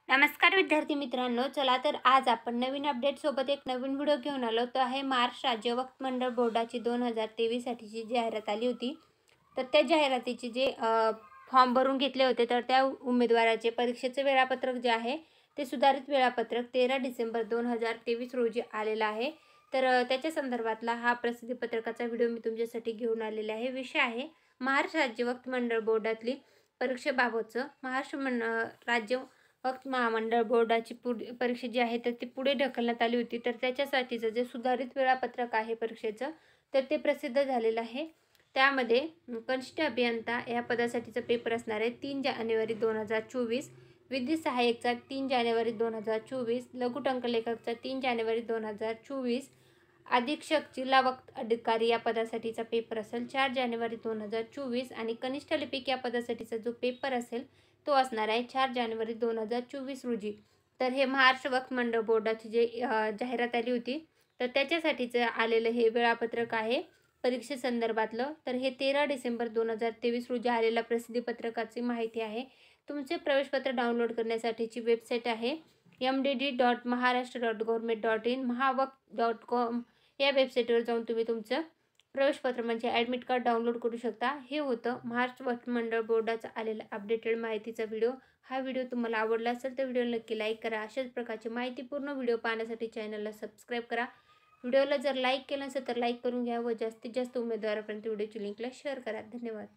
नमस्कार विद्यार्थी मित्रांनो, चला तर आज आपण नवीन अपडेट सोबत एक नवीन व्हिडिओ घेऊन आलो. तो आहे महाराष्ट्र राज्य वक्फ मंडळ बोर्डाची 2023 साठीची जाहिरात आली होती. तर त्या जाहिरातीचे जे फॉर्म भरून घेतले होते, तर त्या उमेदवाराचे परीक्षेचे वेळापत्रक जे आहे ते सुधारित वेळापत्रक 13 डिसेंबर 2023 रोजी आलेलं आहे. तर त्याच्या संदर्भातला हा प्रसिद्धी पत्रकाचा व्हिडिओ मी तुमच्यासाठी घेऊन आलेला आहे. विषय आहे महाराष्ट्र राज्य वक्फ मंडळ बोर्डातली परीक्षेबाबतचं. राज्य वक्फ महामंडळ बोर्डाची परीक्षा जी आहे तर ती पुढे ढकलण्यात आली होती. तर त्याच्यासाठीचं जे सुधारित वेळापत्रक आहे परीक्षेचं, तर ते प्रसिद्ध झालेलं आहे. त्यामध्ये कनिष्ठ अभियंता या पदासाठीचा पेपर असणार आहे 3 जानेवारी 2024, विद्युत सहाय्यकचा 3 जानेवारी 2024, लघु टंकलेखकचा 3 जानेवारी 2024, अधीक्षक जिल्हा वक्फ अधिकारी या पदासाठीचा पेपर असेल 4 जानेवारी 2024 आणि कनिष्ठ लिपिक या पदासाठीचा जो पेपर असेल तो असणार आहे 4 जानेवारी 2024 रोजी. तर हे महाराष्ट्र वक्फ मंडळ बोर्डाची जे जाहिरात आली होती, तर त्याच्यासाठीचं आलेलं हे वेळापत्रक आहे परीक्षेसंदर्भातलं. तर हे 13 डिसेंबर 2023 रोजी आलेल्या प्रसिद्धी पत्रकाची माहिती आहे. तुमचे प्रवेशपत्र डाउनलोड करण्यासाठीची वेबसाईट आहे mdd.maharashtra.government.in महावक्फ.com. या वेबसाईटवर जाऊन तुम्ही तुमचं प्रवेशपत्र म्हणजे ॲडमिट कार्ड डाउनलोड करू शकता. हे होतं महाराष्ट्र वक्फ मंडळ बोर्डाचा आलेला अपडेटेड माहितीचा व्हिडिओ. हा व्हिडिओ तुम्हाला आवडला असेल तर व्हिडिओला नक्की लाईक करा. अशाच प्रकारची माहितीपूर्ण व्हिडिओ पाहण्यासाठी चॅनलला सबस्क्राईब करा. व्हिडिओला जर लाईक केलं असेल तर लाईक करून घ्या व जास्तीत जास्त उमेदवारापर्यंत व्हिडिओची लिंकला शेअर करा. धन्यवाद.